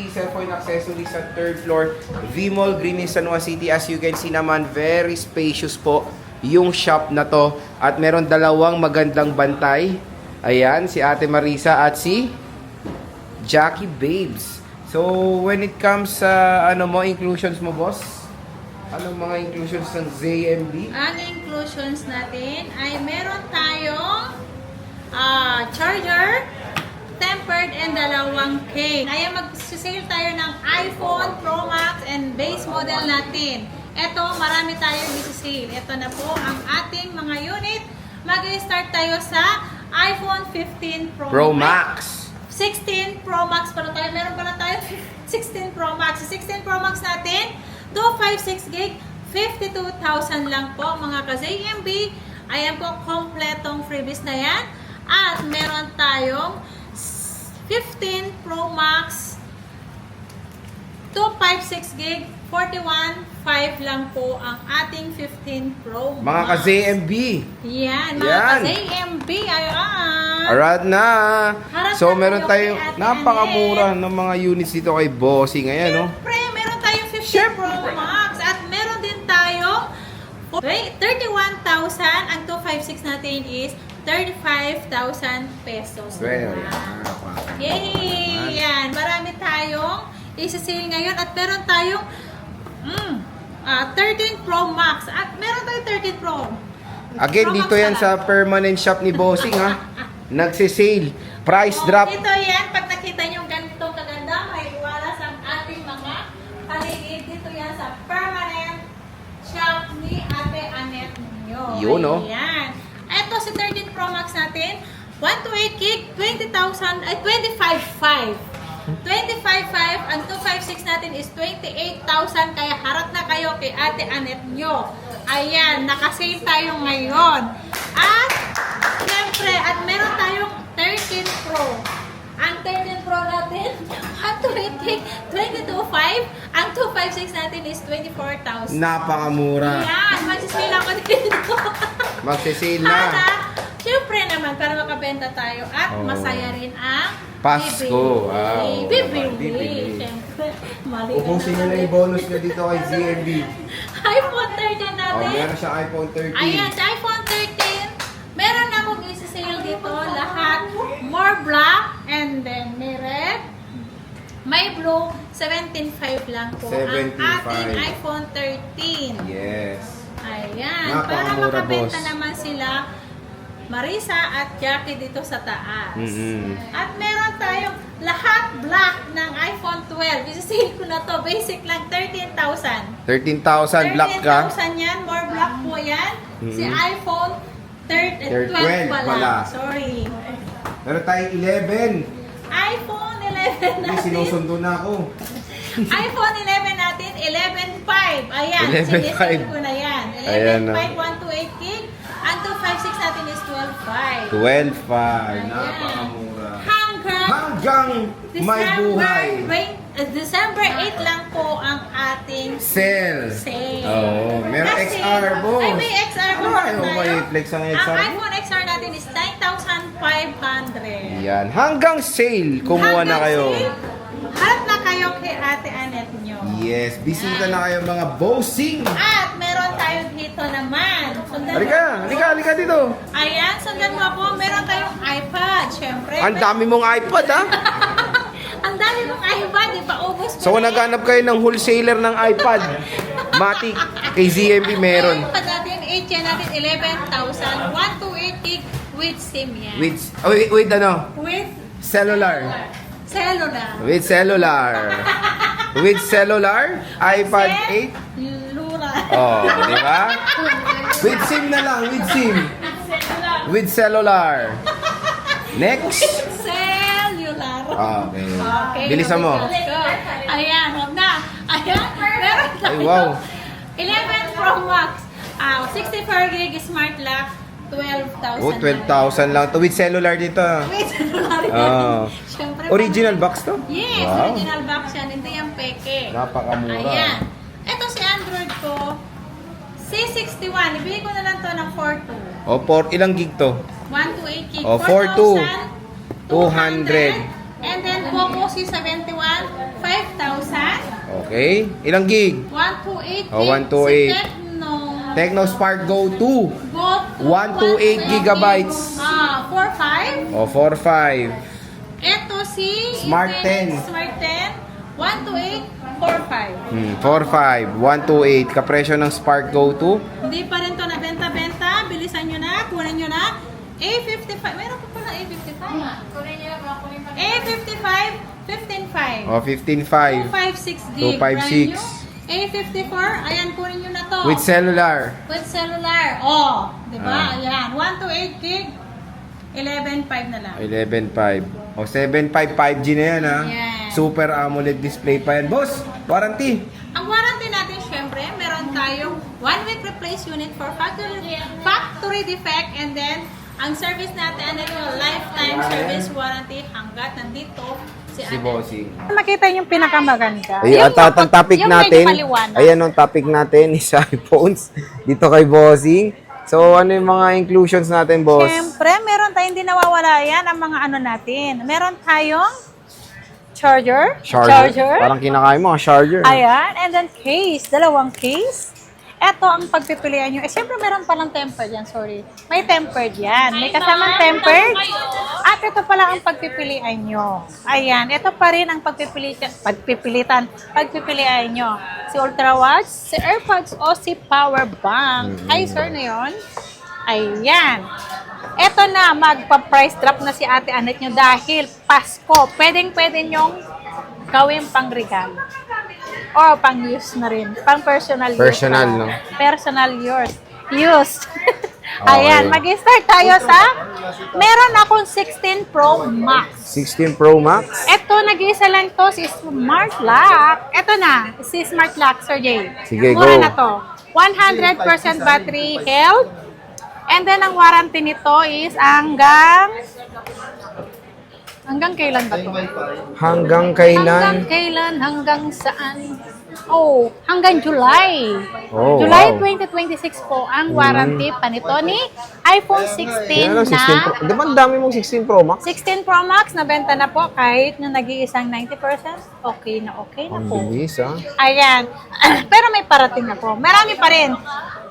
Cellphone accessories sa 3rd floor, V-Mall, Green Hills, San Juan City. As you can see naman, very spacious po yung shop na to. At meron dalawang magandang bantay. Ayan, si Ate Marisa at si Jackie Babes. So, when it comes sa inclusions mo, boss? Anong mga inclusions ng ZMB? Ang inclusions natin ay meron tayong charger, tempered, and 2K. Kaya mag-sale tayo ng iPhone Pro Max and base model natin. Ito, marami tayong isi-sale. Ito na po ang ating mga unit. Mag-start tayo sa iPhone 15 Pro Max. 16 Pro Max para tayo. Meron pala tayo 16 Pro Max. Sa 16 Pro Max natin, 256 gig, 52,000 lang po mga ka-ZMB. Ayan po, kompletong freebies na yan. At meron tayong 15 Pro Max, 256 gig, 41,500 lang po ang ating 15 Pro Max. Mga ka-ZMB. Yan, mga ka-ZMB. Ayan. Alright na. Harap So, na meron tayo tayong kay Ate napakamura ng mga units dito kay Bossing. Ayan, no? Siyempre, meron tayong 15 Pro Max. At meron din tayong 31,000. Ang 256 natin is 35,000 pesos. Well, Yay! Yan. Marami tayong isi-sale ngayon. At meron tayong 13 Pro Max. At meron tayong 13 Pro. Again, Pro dito Max yan pala. sa permanent shop ni Bossing, ha? Nagsisale. Price drop. Ito yan. Pag nakita nyo ganito kaganda, may iwala sa ating mga paligid. Dito yan sa permanent shop ni Ate Annette ninyo. Yun, no? Ayan. Ito si 13 Pro Max natin. 128 gig, 20,000, ay 25,500. 25,500. Ang 256 natin is 28,000. Kaya harap na kayo kay Ate Annette nyo. Ayan, nakasave tayo ngayon. At, siyempre, at meron tayong 13 Pro. Ang 13 Pro natin, 128 gig, 22,500. Ang 256 natin is 24,000. Napakamura. Ayan, magsisale ako dito. Magsisale na. Para, syempre naman, para makabenta tayo at masaya rin ang Pasko. Bibili. Syempre, mali ka Ubusin nyo na naman. yung bonus nyo dito kay ZMB. iPhone 13 natin. Meron siyang iPhone 13. Ayan, sa iPhone 13, meron na akong isi-sale dito. Lahat, more black, and then may red, may blue, 17,500 lang po. Ang 17,500. ating iPhone 13. Yes. Ayan, para Napakamura, makabenta boss. naman sila Marisa at Jackie dito sa taas. At meron tayong lahat black ng iPhone 12. Isisale ko na to. Basic lang, 13,000. 13,000 black ka. 13,000 yan. More black po yan. Si iPhone 12 12 pala. pala. Sorry. Meron tayong 11. iPhone 11 Hindi, natin. sinusundo na ako. iPhone 11 natin, 11.5. Ayan, 11.5. sinisale ko na yan. Ayan na. 11.5, 128 gig. Ang 256 natin is 12.5. 12.5. Napakamura. Hanggang may buhay. December 8 lang po ang ating Sale. sale. Oo. Meron Kasi- XR, boss. Ay, may XR po Ay, tayo. may flex ang Ang XR. iPhone XR natin is 9,500. Yan. Hanggang sale. Kumuha na Hanggang kayo. sale, harap na kayo kay Ate Annette nyo. Yes. Bisita na kayo mga bossing. At meron tayo dito naman. Sundan Halika dito. Ayan, sundan mo ako. Meron tayong iPad, syempre. Ang dami mong iPad, ha? Ang dami mong iPad, di ba? Ubus ko So, kung na yan. naghanap kayo ng wholesaler ng iPad, Matic, kay ZMB meron. Ang iPad natin, 8 yan natin, 11,000. 128 gig with SIM yan. With ano? With Cellular. cellular. With cellular. With cellular, iPad 8. Lura. Oh, di ba? With SIM na lang, with SIM. With cellular. Next. Cellular. Okay. Okay. Bilisan mo. Let's go. Ayan, huwag na. Ayan, meron tayo. Ay, wow. 11 Pro Max. 64 gig smart lock. 12,000. Oh, 12,000 lang to with cellular dito. Wait, cellular yan. Oh. Siyempre, Original box to? Yes, Wow. original box yan. Hindi yung peke. Napakamura. Ayan. Ito si Android ko. C61. Ibigay ko na lang to ng 4.2. O, ilang gig to? 128 gig. Oh, 4.2. 200. And then Poco C71, 5,000. Okay. Ilang gig? 128 Oh, 128. Si Tecno. Tecno Spark Go 2. Go 128 gigabytes. 4,500. O, 4.5. Ito si Smart 10. Smart 10, 128, 4,500. 4.5. 128. Kapresyo ng Spark Go 2. Hindi pa rin to nabenta-benta. Bilisan nyo na, kunin nyo na. A55. Meron pa pala A55. A55, 15,500. O, 15.5. 256 gig. 256. Brand new. A54, ayan, kunin nyo na to. With cellular. With cellular. Oh, di ba? Ah. Ayan, 128 gig. 11,500 na lang. 11.5. O, 7.5 5G na yan, ha? Yan. Super AMOLED display pa yan. Boss, warranty. Ang warranty natin, syempre, meron tayong 1-week replace unit for factory defect, and then ang service natin, lifetime service warranty hanggat nandito si Si Bossing. Makita yung pinakamaganda. Ayun, at ang topic yung natin, medyo maliwanag. ayan ang topic natin is iPhones dito kay Bossing. So, ano yung mga inclusions natin, boss? Siyempre, meron tayong hindi nawawala yan ang mga ano natin. Meron tayong charger. Parang kinakain mo, charger. Ayan. And then case. Dalawang case. Ito ang pagpipilian nyo. Siyempre, meron palang tempered yan. Sorry. May tempered yan. May kasamang tempered. At ito pala ang pagpipilian nyo. Ayan. Ito pa rin ang pagpipilian nyo. Si Ultrawatch, si AirPods, o si Power Bank. Ay, sir na yun. Ayan. Ito na, magpa-price drop na si Ate Anet nyo dahil Pasko. Pwedeng-pwede nyong gawin pang regalo. O pang use na rin. Pang personal use. Personal, no? Personal use. Ayan, mag-start tayo sa meron akong 16 Pro Max. 16 Pro Max? Ito, nag-iisa lang to si Smart Lock. Ito na, si Smart Lock, Sir Jay. Sige, Mura go. na to. 100% battery health. And then, ang warranty nito is hanggang kailan ba to? Hanggang kailan? Hanggang kailan? Hanggang saan? Oh, hanggang July. Oh, July wow. 2026 po ang warranty pa nito ni iPhone 16 Yan lang, 16 Pro. na Di ba ang dami mong 16 Pro Max? 16 Pro Max nabenta na po kahit yung nag-iisang 90%. Okay na Ang po. bilis, ha? Ayan. Pero may parating na po. Marami pa rin.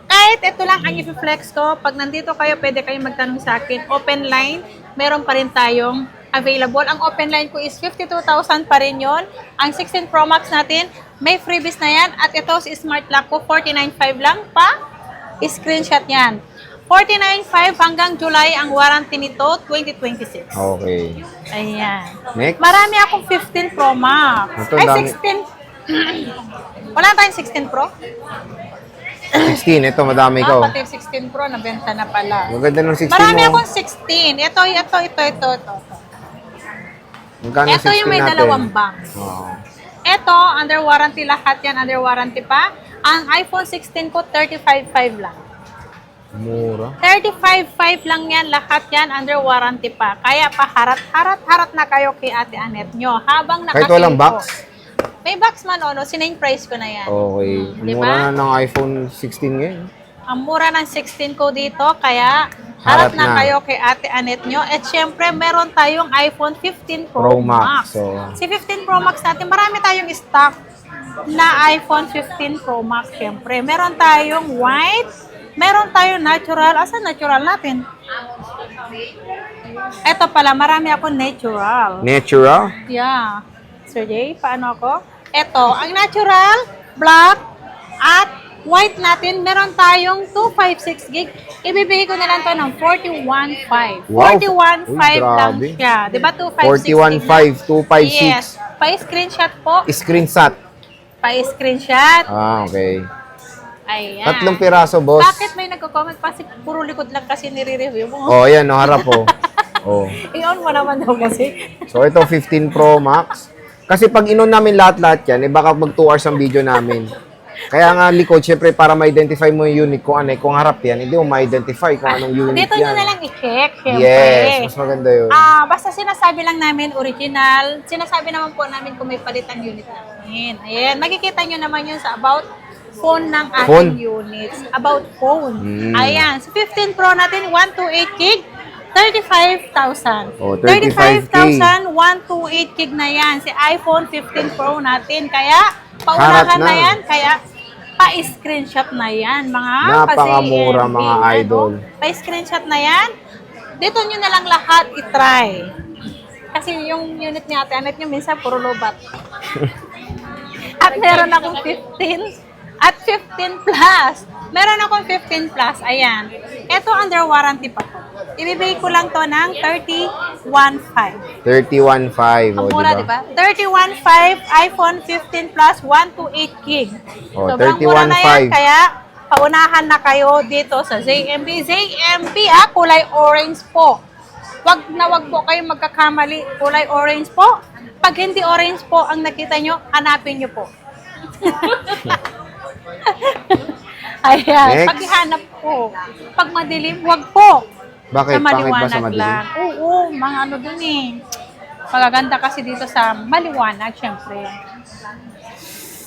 Kahit ito lang ang i-flex ko, pag nandito kayo, pwede kayong magtanong sa akin. Open line, meron pa rin tayong available. Ang open line ko is 52,000 pa rin yun. Ang 16 Pro Max natin, may freebies na yan. At ito si Smart Lock ko, 49,500 lang pa. Screenshot yan. 49,500 hanggang July ang warranty nito, 2026. Okay. Ayan. Next. Marami akong 15 Pro Max. Ito, Ay, dami. 16. Wala tayong 16 Pro? 16, ito, madami ko. Pati 16 Pro, nabenta na pala. Maganda ng 16 Marami mo. akong 16. Ito. Magkano Ito yung may 16 natin? dalawang bank. Oo. Ito, under warranty lahat yan. Under warranty pa. Ang iPhone 16 ko, 35,500 lang. Mura. 35,500 lang yan. Lahat yan, under warranty pa. Kaya pa harat na kayo kay Ate Anet nyo. Habang Kahit nakasilpo. walang box? May box man, siname price ko na yan. Okay. Di Mura ba? na ng iPhone 16 ngayon. Ang mura ng 16 ko dito, kaya harap Harap na na. kayo kay Ate Anet nyo. At syempre, meron tayong iPhone 15 Pro, Pro Max. Max. So, Si 15 Pro Max natin, marami tayong stock na iPhone 15 Pro Max. Syempre, meron tayong white, meron tayong natural. Asa natural natin? Ito pala, marami ako natural. natural? Yeah. Sir Jay, paano ako? Ito, ang natural, black, at white natin, meron tayong 256 gig. Ibibigay ko na lang to ng 41,500. Wow. 41,500 Uy, lang grabe. siya. Diba 256 gig lang? 41.5, 256. Yes. Pa-screenshot po. Screenshot. Pa-screenshot. Ah, okay. Ayan. 3 piraso, boss. Bakit may nagko-comment pa? Kasi puro likod lang kasi nire-review mo. Oh, ayan, no, harap po. Oh. I-on mo naman daw kasi. So, ito 15 Pro Max. Kasi pag inon namin lahat-lahat yan, baka mag 2 hours ang video namin. Kaya nga likod, syempre para ma-identify mo yung unit kung ano, kung harap yan, hindi mo ma-identify kung anong unit Dito nyo yan. na lang i-check, syempre. Yes, mas maganda yun. Basta sinasabi lang namin original. Sinasabi naman po namin kung may palitan unit namin. Ayan, makikita nyo naman yun sa about phone ng ating Phone? units. About phone. Hmm. Ayan, so 15 Pro natin, 128 gig. 35,000. Oh, 35K. 35,000, 128 gig na yan. Si iPhone 15 Pro natin. Kaya, paunahan Harap na. na yan. Kaya, pa-screenshot na yan, mga Napakamura, ka-CMB. mga idol. Pa-screenshot na yan. Dito nyo na lang lahat i-try. Kasi yung unit ni Ate Anet nyo, minsan puro lobat. At meron akong 15 at 15 plus. Meron akong 15 plus. Ayan. Ito under warranty pa po. Ibibigay ko lang to ng 31,500. 31.5. Ang O, mura, diba? diba? 31,500 iPhone 15 plus 128 gig. Oh, Sobrang mura na 31,500. yan. Kaya, paunahan na kayo dito sa ZMB. ZMB, kulay orange po. Wag po kayo magkakamali. Kulay orange po. Pag hindi orange po ang nakita nyo, hanapin nyo po. Ayan. Next. Paghihanap po. Pag madilim, wag po. Bakit? Sa Pangit ba sa maliwanag madilim? lang. Oo, mga ano dun eh. Magaganda kasi dito sa maliwanag, syempre.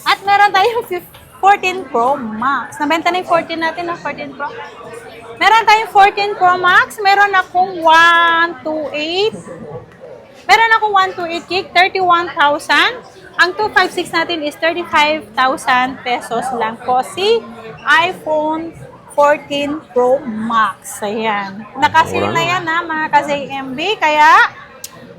At meron tayong 14 Pro Max. Nabenta na yung 14 natin, 14 Pro. Meron tayong 14 Pro Max. Meron akong 128. Meron akong 128 gig, 31,000. Ang 256 natin is 35,000 pesos lang po. Si iPhone 14 Pro Max. Ayan. Nakasil na yan ha, mga ka-ZMB. Kaya,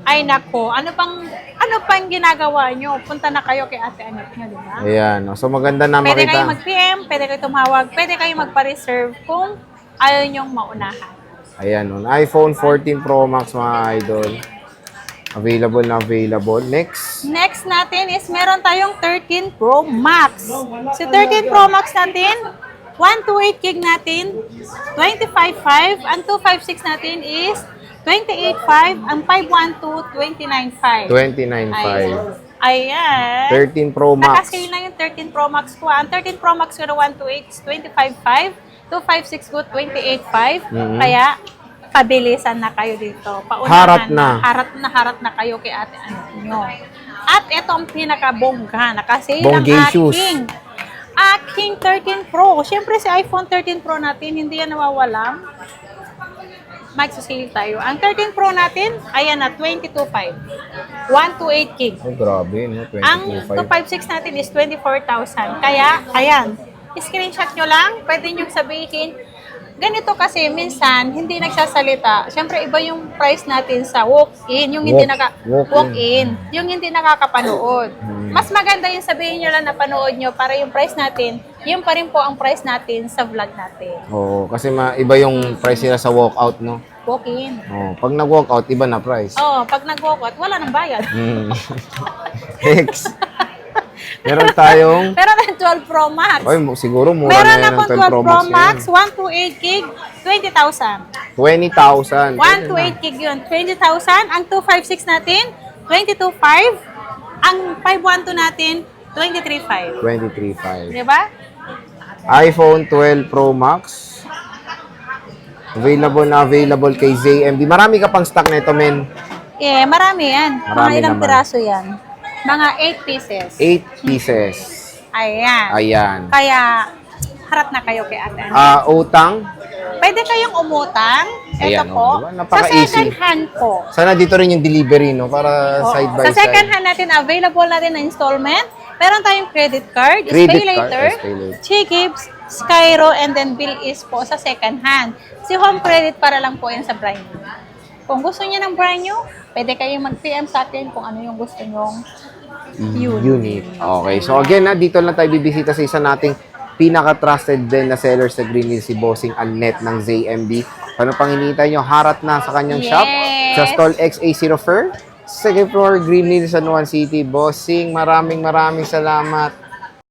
ay nako, ano pang ginagawa nyo? Punta na kayo kay Ate Anet nyo, di ba? Ayan. So, maganda na Pwede kayo makita. mag-PM, pwede kayo tumawag, pwede kayo magpa-reserve kung ayaw nyong maunahan. Ayan. iPhone 14 Pro Max, mga idol. Available na available. Next. Next natin is meron tayong 13 Pro Max. Si 13 Pro Max natin, 128 gig natin, 25,500. Ang 256 natin is 28,500. Ang 512, 29,500. 29.5. Ayan. 13 Pro Max. Nakasale na yung 13 Pro Max ko. Ang 13 Pro Max ko na 128 is 25,500. 256 ko, 28,500. Kaya, pabilisan na kayo dito. Harap na. Harap na kayo kay Ate Anet nyo. At ito ang pinakabongga. Nakasale ang Bonggacious. aking 13 Pro. Siyempre si iPhone 13 Pro natin, hindi yan nawawala. Mag-sale tayo. Ang 13 Pro natin, ayan na, 22,500. 128 gig. Oh, grabe, no? Ang 22.5. 256 natin is 24,000. Kaya, ayan, screenshot nyo lang. Pwede nyo sabihin, ganito kasi minsan hindi nagsasalita. Siyempre iba yung price natin sa walk-in, yung hindi Walk-in. yung hindi nakakapanood. Mas maganda yung sabihin nyo lang na panood nyo para yung price natin, yun pa rin po ang price natin sa vlog natin. Oo, kasi iba yung price nila sa walkout, no? Walk-in. Oh, pag nag-walkout, iba na price. Oh, pag nag-walkout, wala nang bayad. Next. Meron tayong... Pero na 12 Pro Max. Oy, siguro mura Meron na yan ng akong 12 Pro Max. Max, 128 gig, 20,000. 20,000. 128 gig yun, 20,000. Ang 256 natin, 22,500. Ang 512 natin, 23,500. 23.5. Diba? iPhone 12 Pro Max. Available na available kay ZMB. Marami ka pang stock nito, men. Eh, marami yan. Marami Mga ilang naman. piraso yan. Mga 8 pieces. 8 pieces. Ayan. Ayan. Kaya, harap na kayo kay Ate Anet. Utang. Pwede kayong umutang. Ito Ayan, po. diba? Sa Napaka-easy. second hand po. Sana dito rin yung delivery, no? Para Oo. side by Sa second side. hand natin, available natin na installment. Meron tayong credit card, Credit pay card, later, pay later. G-Gibbs, Skyro, and then bill is po sa second hand. Si home credit para lang po yan sa brand new. Kung gusto niya ng brand new, pwede kayong mag-PM sa atin kung ano yung gusto nyong Unit. Okay. So again, dito lang tayo bibisita sa isa nating pinaka-trusted din na seller sa Green Hills, si Bossing Annette ng ZMB. Ano pang hinihintay nyo? Harat na sa kanyang shop sa stall XA04. Second floor, Green Hills, San Juan City. Bossing, maraming salamat.